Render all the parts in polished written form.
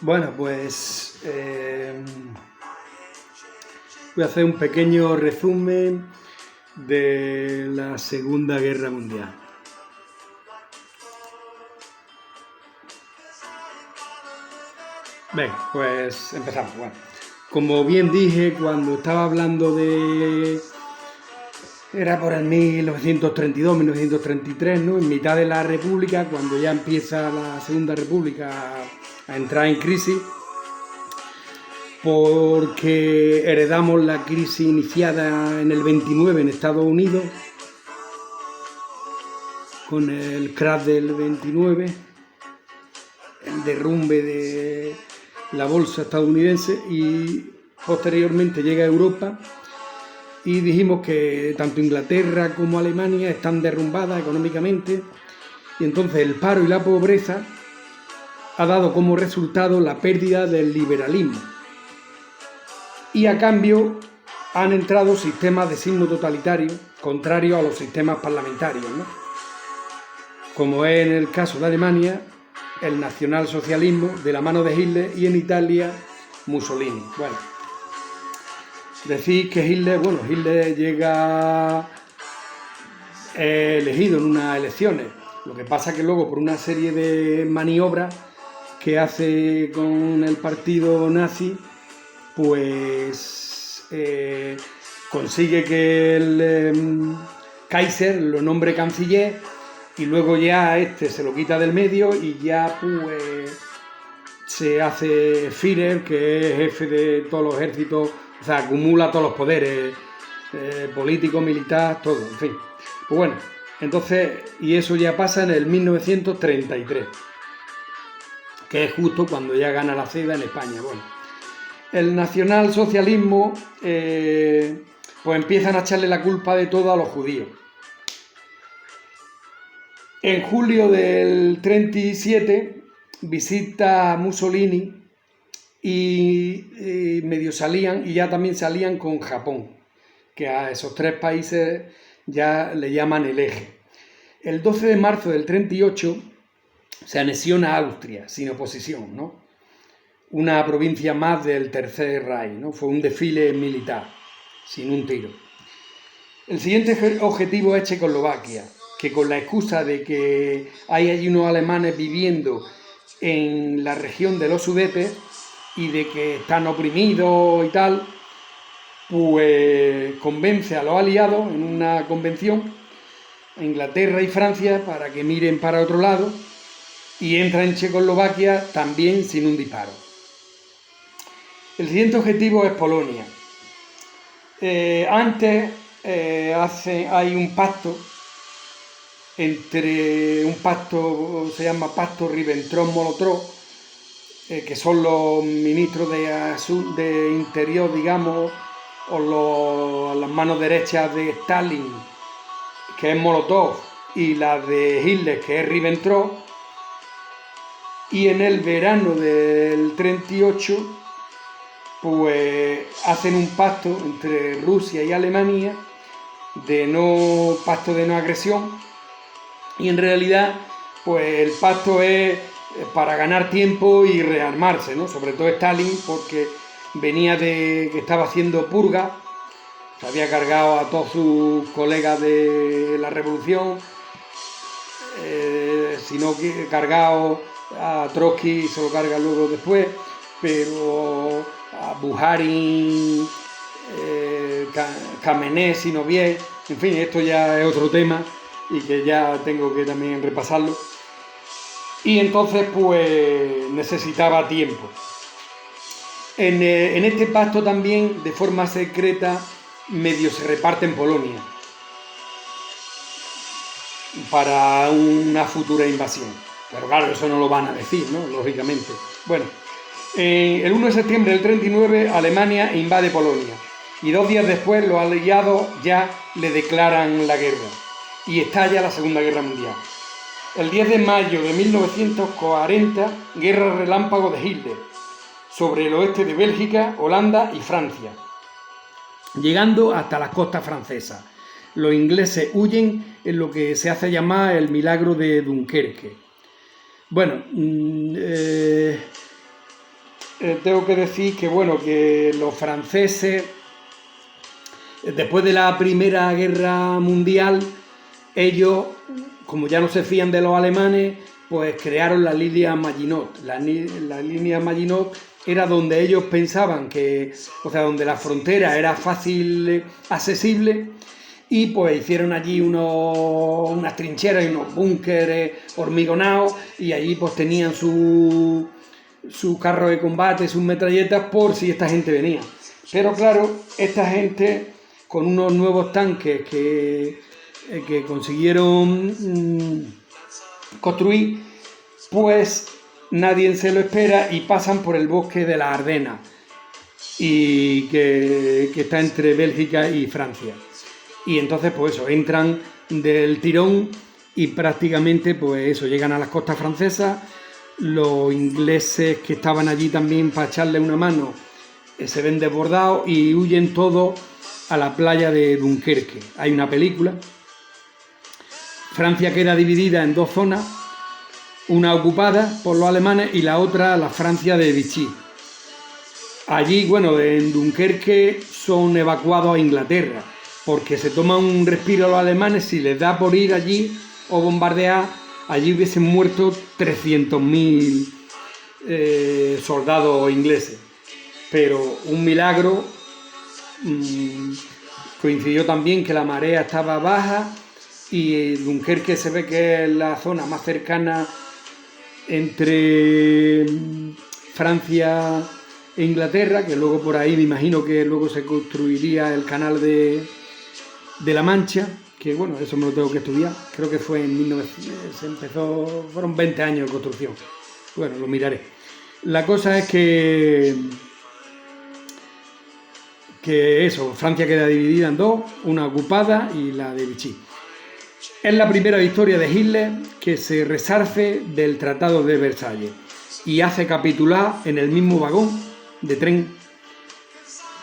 Bueno, pues voy a hacer un pequeño resumen de la Segunda Guerra Mundial. Venga, pues empezamos. Bueno, como bien dije, cuando estaba hablando de... Era por el 1932, 1933, ¿no? En mitad de la República, cuando ya empieza la Segunda República a entrar en crisis, porque heredamos la crisis iniciada en el 29 en Estados Unidos, con el crash del 29, el derrumbe de la bolsa estadounidense, y posteriormente llega a Europa y dijimos que tanto Inglaterra como Alemania están derrumbadas económicamente, y entonces el paro y la pobreza ha dado como resultado la pérdida del liberalismo, y a cambio han entrado sistemas de signo totalitario contrarios a los sistemas parlamentarios, ¿no? Como es en el caso de Alemania, el nacionalsocialismo de la mano de Hitler, y en Italia Mussolini. Bueno, decir que Hitler llega elegido en unas elecciones. Lo que pasa que luego, por una serie de maniobras que hace con el partido nazi, pues consigue que el Kaiser lo nombre canciller, y luego ya se lo quita del medio y ya pues se hace Führer, que es jefe de todos los ejércitos, o sea, acumula todos los poderes, político, militar, todo, en fin. Pues bueno, entonces, y eso ya pasa en el 1933, que es justo cuando ya gana la CEDA en España. Bueno, el nacionalsocialismo, pues empiezan a echarle la culpa de todo a los judíos. En julio del 37 visita a Mussolini y medio salían, y ya también salían con Japón, que a esos tres países ya le llaman el eje. El 12 de marzo del 38 se anexiona a Austria sin oposición, ¿no? Una provincia más del Tercer Reich, ¿no? Fue un desfile militar, sin un tiro. El siguiente objetivo es Checoslovaquia, que con la excusa de que hay allí unos alemanes viviendo en la región de los Sudetes y de que están oprimidos y tal, pues convence a los aliados en una convención, a Inglaterra y Francia, para que miren para otro lado, y entra en Checoslovaquia también sin un disparo. El siguiente objetivo es Polonia. Antes hay un pacto se llama Pacto Ribbentrop-Molotov, que son los ministros de Interior, digamos, o las manos derechas de Stalin, que es Molotov, y las de Hitler, que es Ribbentrop. Y en el verano del 38 pues hacen un pacto entre Rusia y Alemania pacto de no agresión, y en realidad pues el pacto es para ganar tiempo y rearmarse, ¿no? Sobre todo Stalin, porque venía de que estaba haciendo purga, se había cargado a todos sus colegas de la revolución, sino que cargado a Trotsky, se lo carga luego después, pero a Bukharin, Khamenei, Zinoviev, en fin, esto ya es otro tema y que ya tengo que también repasarlo. Y entonces pues necesitaba tiempo. En este pacto también, de forma secreta, medio se reparte en Polonia para una futura invasión. Pero claro, eso no lo van a decir, ¿no? Lógicamente. Bueno, el 1 de septiembre del 39 Alemania invade Polonia, y 2 días después los aliados ya le declaran la guerra y estalla la Segunda Guerra Mundial. El 10 de mayo de 1940, guerra relámpago de Hitler sobre el oeste de Bélgica, Holanda y Francia, llegando hasta las costas francesas. Los ingleses huyen en lo que se hace llamar el milagro de Dunkerque. Bueno, tengo que decir que, bueno, que los franceses, después de la Primera Guerra Mundial, ellos, como ya no se fían de los alemanes, pues crearon la línea Maginot. La línea Maginot era donde ellos pensaban que, o sea, donde la frontera era fácil accesible, y pues hicieron allí unas trincheras y unos búnkeres hormigonados, y allí pues tenían su carro de combate, sus metralletas, por si esta gente venía. Pero claro, esta gente con unos nuevos tanques que consiguieron construir, pues nadie se lo espera y pasan por el bosque de la Ardenas, y que está entre Bélgica y Francia. Y entonces, pues eso, entran del tirón y prácticamente, pues eso, llegan a las costas francesas. Los ingleses que estaban allí también para echarle una mano se ven desbordados y huyen todos a la playa de Dunkerque. Hay una película. Francia queda dividida en dos zonas, una ocupada por los alemanes y la otra la Francia de Vichy. Allí, bueno, en Dunkerque son evacuados a Inglaterra, porque se toman un respiro a los alemanes. Si les da por ir allí o bombardear, allí hubiesen muerto 300.000 soldados ingleses. Pero un milagro, coincidió también que la marea estaba baja, y Dunkerque se ve que es la zona más cercana entre Francia e Inglaterra, que luego por ahí me imagino que luego se construiría el canal de la Mancha, que bueno, eso me lo tengo que estudiar. Creo que fue en 1900, fueron 20 años de construcción. Bueno, lo miraré. La cosa es que eso, Francia queda dividida en dos, una ocupada y la de Vichy. Es la primera victoria de Hitler que se resarce del Tratado de Versalles y hace capitular en el mismo vagón de tren,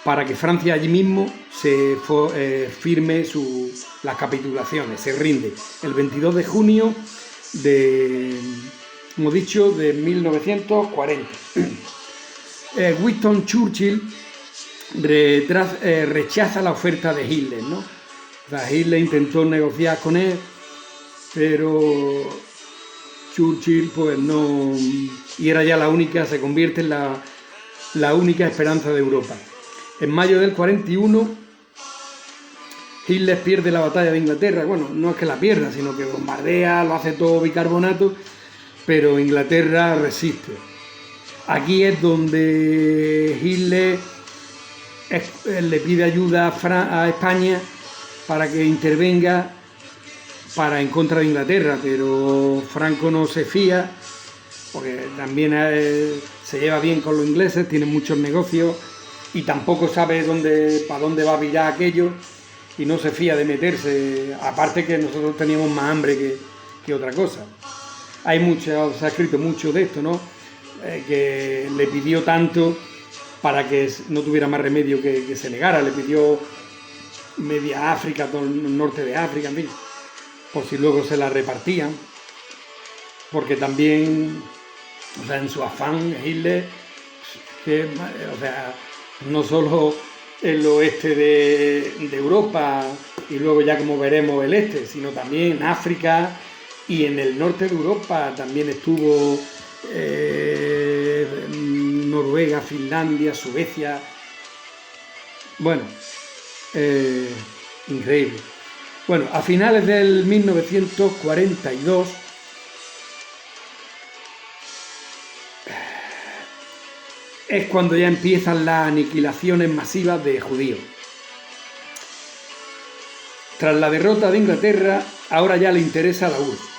para que Francia allí mismo se firme las capitulaciones, se rinde el 22 de junio de, como he dicho, de 1940. Winston Churchill rechaza la oferta de Hitler, ¿no? O sea, Hitler intentó negociar con él, pero Churchill pues no, y era ya se convierte en la única esperanza de Europa. En mayo del 41, Hitler pierde la batalla de Inglaterra. Bueno, no es que la pierda, sino que bombardea, lo hace todo bicarbonato, pero Inglaterra resiste. Aquí es donde Hitler le pide ayuda a España para que intervenga en contra de Inglaterra, pero Franco no se fía, porque también se lleva bien con los ingleses, tiene muchos negocios y tampoco sabe para dónde va a virar aquello, y no se fía de meterse, aparte que nosotros teníamos más hambre que otra cosa. Se ha escrito mucho de esto, ¿no? Que le pidió tanto para que no tuviera más remedio que se negara. Le pidió media África, todo el norte de África, en fin, por si luego se la repartían, porque también, o sea, en su afán Hitler, o sea, no solo el oeste de Europa y luego ya, como veremos, el este, sino también en África y en el norte de Europa también estuvo Noruega, Finlandia, Suecia. Bueno, increíble. Bueno, a finales del 1942 es cuando ya empiezan las aniquilaciones masivas de judíos. Tras la derrota de Inglaterra, ahora ya le interesa la URSS.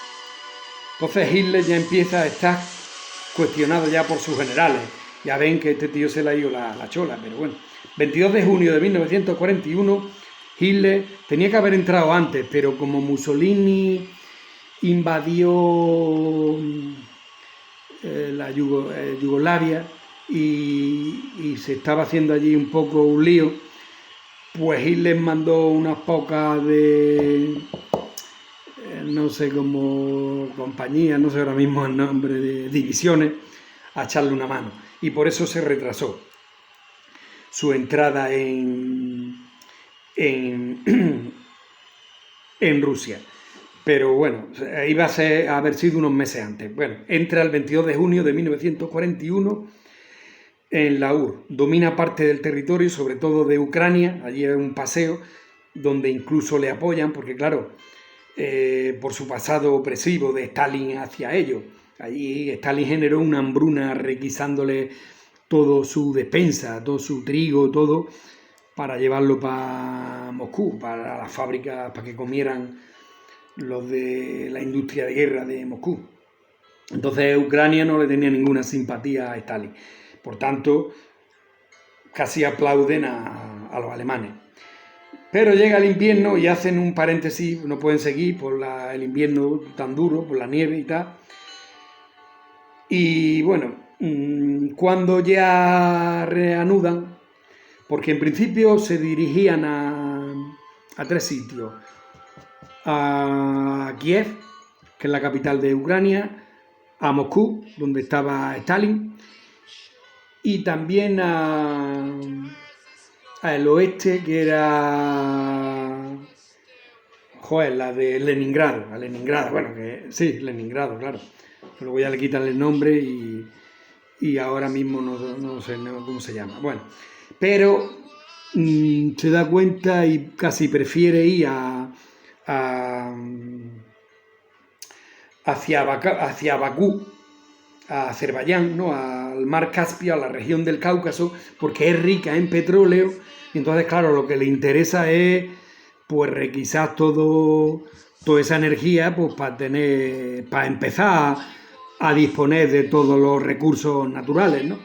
Entonces Hitler ya empieza a estar cuestionado ya por sus generales. Ya ven que este tío se le ha ido la chola, pero bueno. 22 de junio de 1941, Hitler tenía que haber entrado antes, pero como Mussolini invadió Yugoslavia y se estaba haciendo allí un poco un lío, pues Hitler mandó unas pocas de, no sé, como compañías, no sé ahora mismo el nombre, de divisiones, a echarle una mano. y por eso se retrasó su entrada en Rusia. Pero bueno, iba a haber sido unos meses antes. Bueno, entra el 22 de junio de 1941 en la URSS. Domina parte del territorio, sobre todo de Ucrania. Allí es un paseo donde incluso le apoyan, porque claro, por su pasado opresivo de Stalin hacia ellos. Allí Stalin generó una hambruna requisándole todo su despensa, todo su trigo, todo, para llevarlo para Moscú, para las fábricas, para que comieran los de la industria de guerra de Moscú. Entonces Ucrania no le tenía ninguna simpatía a Stalin. Por tanto, casi aplauden a los alemanes. Pero llega el invierno y hacen un paréntesis, no pueden seguir por el invierno tan duro, por la nieve y tal. Y bueno, cuando ya reanudan, porque en principio se dirigían a 3 sitios: a Kiev, que es la capital de Ucrania, a Moscú, donde estaba Stalin, y también al oeste, que era la de Leningrado, a Leningrado, bueno, que sí, Leningrado, claro. Luego ya le quitan el nombre y ahora mismo no sé cómo se llama. Bueno, pero se da cuenta y casi prefiere ir hacia Bakú, a Azerbaiyán, ¿no? Al mar Caspio, a la región del Cáucaso, porque es rica en petróleo. Y entonces, claro, lo que le interesa es pues requisar toda esa energía pues para empezar a disponer de todos los recursos naturales, ¿no?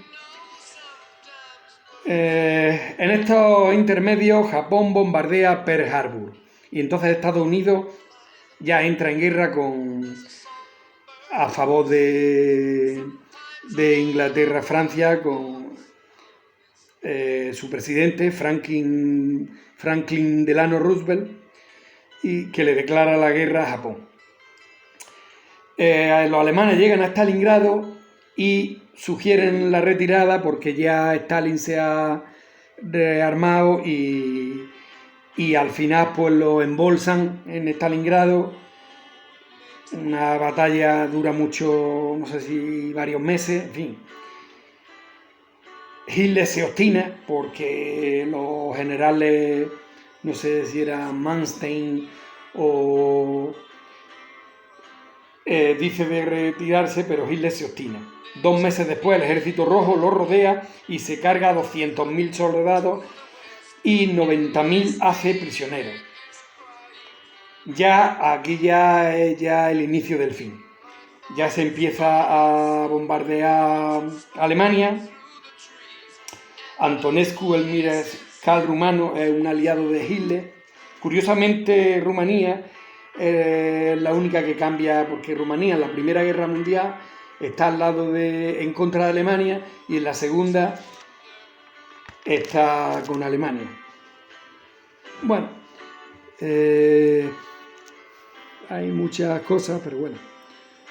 En estos intermedios, Japón bombardea Pearl Harbor y entonces Estados Unidos ya entra en guerra a favor de Inglaterra-Francia con su presidente Franklin Delano Roosevelt, y que le declara la guerra a Japón. Los alemanes llegan a Stalingrado y sugieren la retirada porque ya Stalin se ha rearmado y al final pues lo embolsan en Stalingrado. Una batalla dura mucho, no sé si varios meses, en fin. Hitler se obstina porque los generales, no sé si era Manstein o dice de retirarse, pero Hitler se obstina. 2 meses después el ejército rojo lo rodea y se carga a 200.000 soldados y 90.000 hace prisioneros. Aquí ya es el inicio del fin. Ya se empieza a bombardear Alemania. Antonescu, el mariscal rumano, es un aliado de Hitler. Curiosamente, Rumanía es la única que cambia, porque Rumanía en la Primera Guerra Mundial está al lado en contra de Alemania, y en la Segunda está con Alemania. Bueno, hay muchas cosas, pero bueno,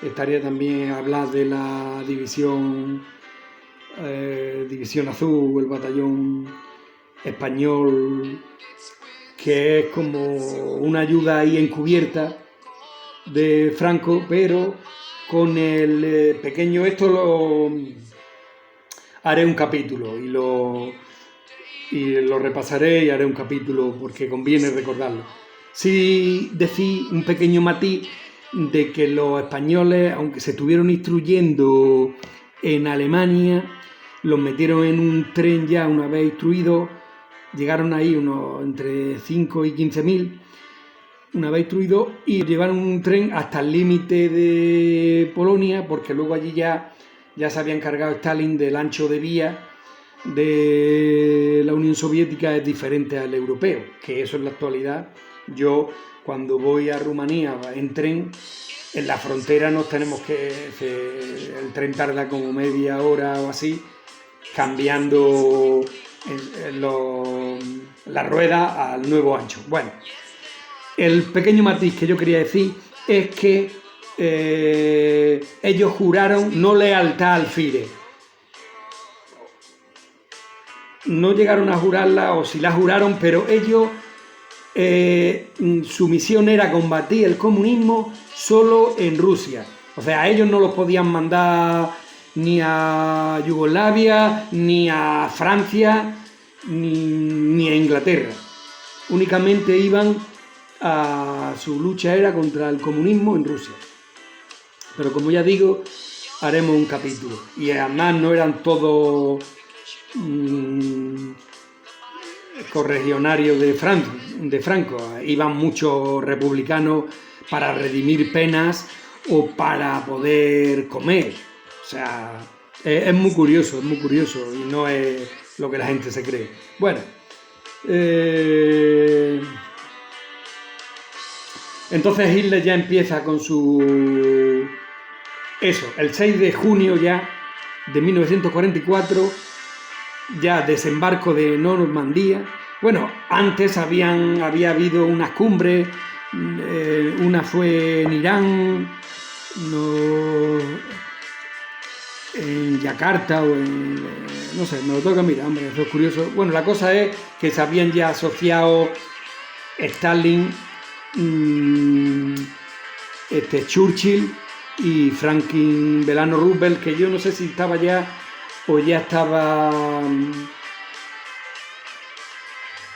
estaría también hablar de la división Azul, el batallón español, que es como una ayuda ahí encubierta de Franco, pero con el pequeño, esto lo haré un capítulo y lo repasaré y haré un capítulo porque conviene recordarlo. Sí, decir un pequeño matiz de que los españoles, aunque se estuvieron instruyendo en Alemania, los metieron en un tren ya una vez instruidos, llegaron ahí unos entre 5 y 15.000, una vez instruidos, y llevaron un tren hasta el límite de Polonia, porque luego allí ya se había encargado Stalin del ancho de vía de la Unión Soviética, es diferente al europeo, que eso en la actualidad, yo cuando voy a Rumanía en tren, en la frontera nos tenemos el tren tarda como media hora o así, cambiando la rueda al nuevo ancho. Bueno, el pequeño matiz que yo quería decir es que ellos juraron no lealtad al Führer. no llegaron a jurarla, o si la juraron, pero ellos, su misión era combatir el comunismo solo en Rusia. O sea, ellos no los podían mandar ni a Yugoslavia, ni a Francia, ni a Inglaterra. Únicamente su lucha era contra el comunismo en Rusia. Pero como ya digo, haremos un capítulo. Y además no eran todos correligionarios de Franco. Iban muchos republicanos para redimir penas o para poder comer. O sea, es muy curioso y no es lo que la gente se cree. Bueno, entonces Hitler ya empieza con su... Eso, el 6 de junio ya de 1944, ya desembarco de Normandía. Bueno, antes había habido unas cumbres, una fue en Irán, en Yakarta o en... no sé, me lo toca mirar, hombre, eso es curioso. Bueno, la cosa es que se habían ya asociado Stalin, Churchill y Franklin Delano Roosevelt, que yo no sé si estaba ya o ya estaba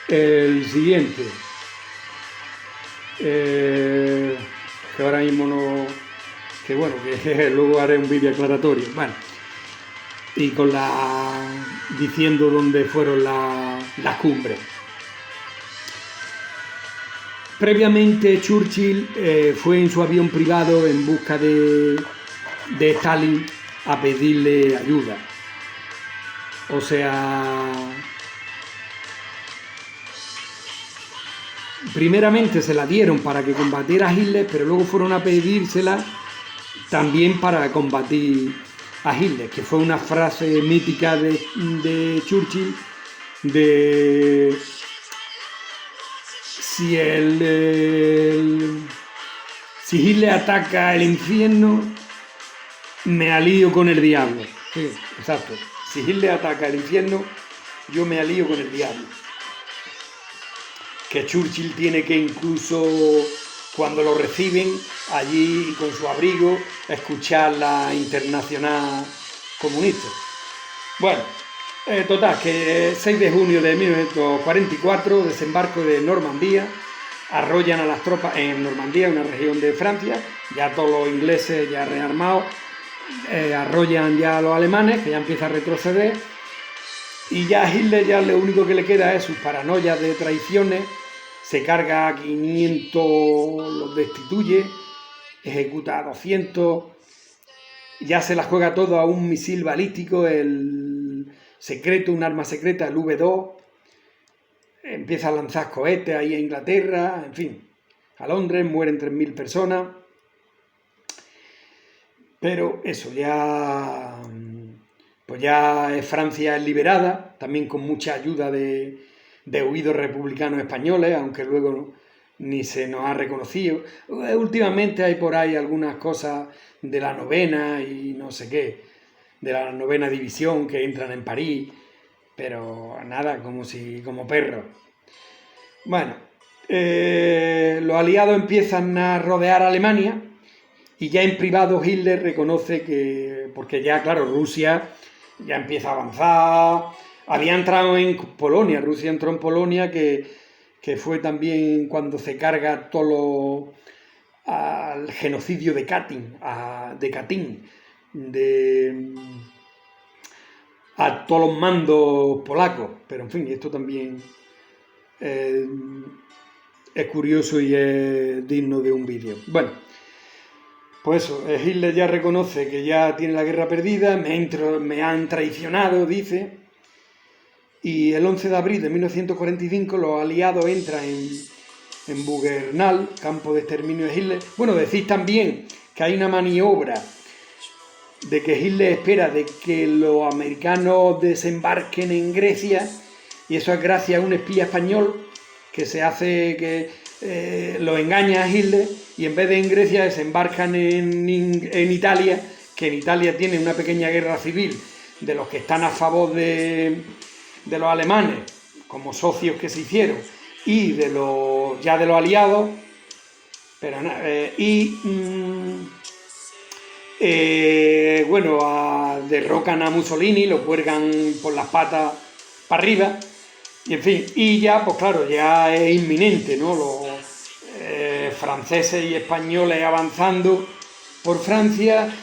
el siguiente, que ahora mismo no, que bueno, que luego haré un vídeo aclaratorio, bueno, y diciendo dónde fueron las cumbres. Previamente Churchill fue en su avión privado en busca de Stalin a pedirle ayuda. O sea, primeramente se la dieron para que combatiera a Hitler, pero luego fueron a pedírsela también para combatir a Hitler, que fue una frase mítica de Churchill de... Si Hitler ataca el infierno, me alío con el diablo. Sí, exacto. Si Hitler ataca el infierno, yo me alío con el diablo. Que Churchill tiene que incluso, cuando lo reciben allí con su abrigo, escuchar la Internacional Comunista. Bueno, total, que 6 de junio de 1944, desembarco de Normandía, arrollan a las tropas en Normandía, una región de Francia, ya todos los ingleses ya rearmados, arrollan ya a los alemanes, que ya empieza a retroceder, y ya a Hitler ya lo único que le queda es sus paranoias de traiciones, se carga a 500, los destituye, ejecuta a 200, ya se la juega todo a un misil balístico, un arma secreta, el V2, empieza a lanzar cohetes ahí a Inglaterra, en fin, a Londres, mueren 3.000 personas, pero eso, ya Francia es liberada, también con mucha ayuda de huidos republicanos españoles, aunque luego ni se nos ha reconocido. Últimamente hay por ahí algunas cosas de la 9ª y no sé qué, de la 9ª división que entran en París, pero nada, como perros. Bueno, los aliados empiezan a rodear a Alemania y ya en privado Hitler reconoce que, porque ya claro, Rusia ya empieza a avanzar, había entrado en Polonia, Rusia entró en Polonia, que fue también cuando se carga todo al genocidio de Katyn, a todos los mandos polacos, pero en fin, esto también es curioso y es digno de un vídeo. Bueno, pues eso, Hitler ya reconoce que ya tiene la guerra perdida, me han traicionado, dice, y el 11 de abril de 1945 los aliados entran en Buchenwald, campo de exterminio de Hitler. Bueno, decís también que hay una maniobra de que Hitler espera de que los americanos desembarquen en Grecia, y eso es gracias a un espía español que se hace que lo engaña a Hitler, y en vez de en Grecia desembarcan en Italia, que en Italia tiene una pequeña guerra civil de los que están a favor de de los alemanes, como socios que se hicieron, y de los aliados, pero derrocan a Mussolini, lo cuelgan por las patas para arriba, y en fin, y ya, pues claro, ya es inminente, ¿no? Los franceses y españoles avanzando por Francia,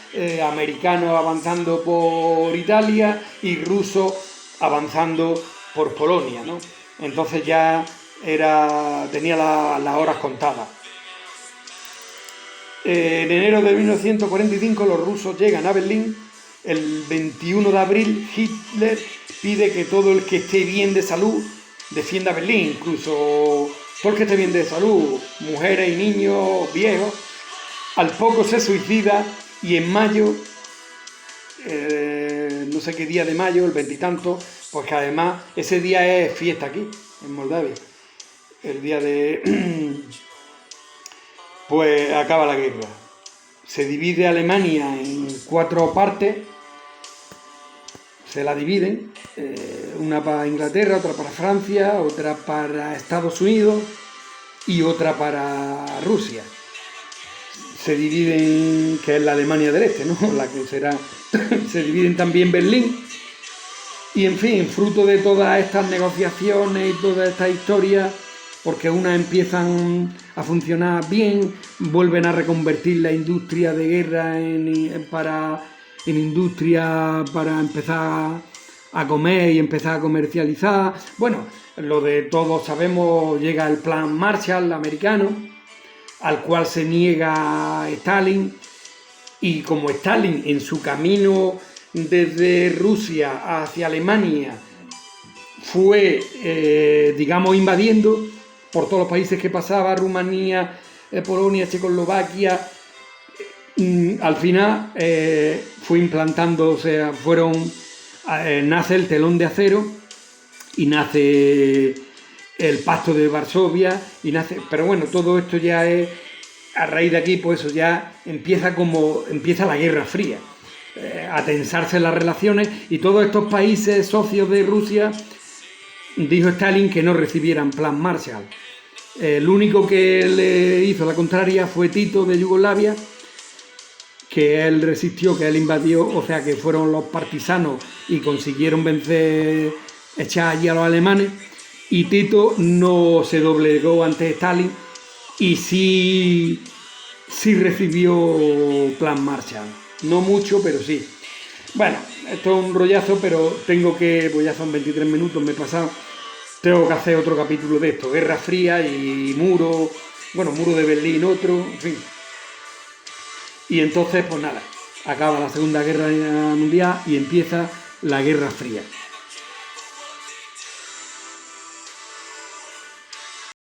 americanos avanzando por Italia y rusos avanzando por Polonia, ¿no? Entonces ya tenía las horas contadas. En enero de 1945 los rusos llegan a Berlín. El 21 de abril Hitler pide que todo el que esté bien de salud defienda Berlín, incluso todo el que esté bien de salud, mujeres y niños, viejos. Al poco se suicida y en mayo, no sé qué día de mayo, el veintitantos, porque además ese día es fiesta aquí, en Moldavia. El día de... pues acaba la guerra. Se divide Alemania en 4 partes, se la dividen, una para Inglaterra, otra para Francia, otra para Estados Unidos y otra para Rusia. Se dividen, que es la Alemania del Este, ¿no? La que será, se dividen también Berlín. Y en fin, fruto de todas estas negociaciones y toda esta historia, porque unas empiezan a funcionar bien, vuelven a reconvertir la industria de guerra en industria para empezar a comer y empezar a comercializar. Bueno, lo de todos sabemos, llega el plan Marshall americano, al cual se niega Stalin, y como Stalin en su camino desde Rusia hacia Alemania fue, invadiendo por todos los países que pasaba, Rumanía, Polonia, Checoslovaquia, al final fue implantando, nace el telón de acero y nace el Pacto de Varsovia, pero bueno, todo esto ya es, a raíz de aquí, pues eso ya empieza la Guerra Fría, a tensarse las relaciones, y todos estos países socios de Rusia, dijo Stalin que no recibieran plan Marshall. El único que le hizo la contraria fue Tito de Yugoslavia, que él resistió, que él invadió, o sea que fueron los partisanos y consiguieron echar allí a los alemanes, y Tito no se doblegó ante Stalin y sí recibió plan Marshall. No mucho, pero sí. Bueno, esto es un rollazo, pero pues ya son 23 minutos, me he pasado. Tengo que hacer otro capítulo de esto, Guerra Fría y muro de Berlín otro, en fin. Y entonces, pues nada, acaba la Segunda Guerra Mundial y empieza la Guerra Fría.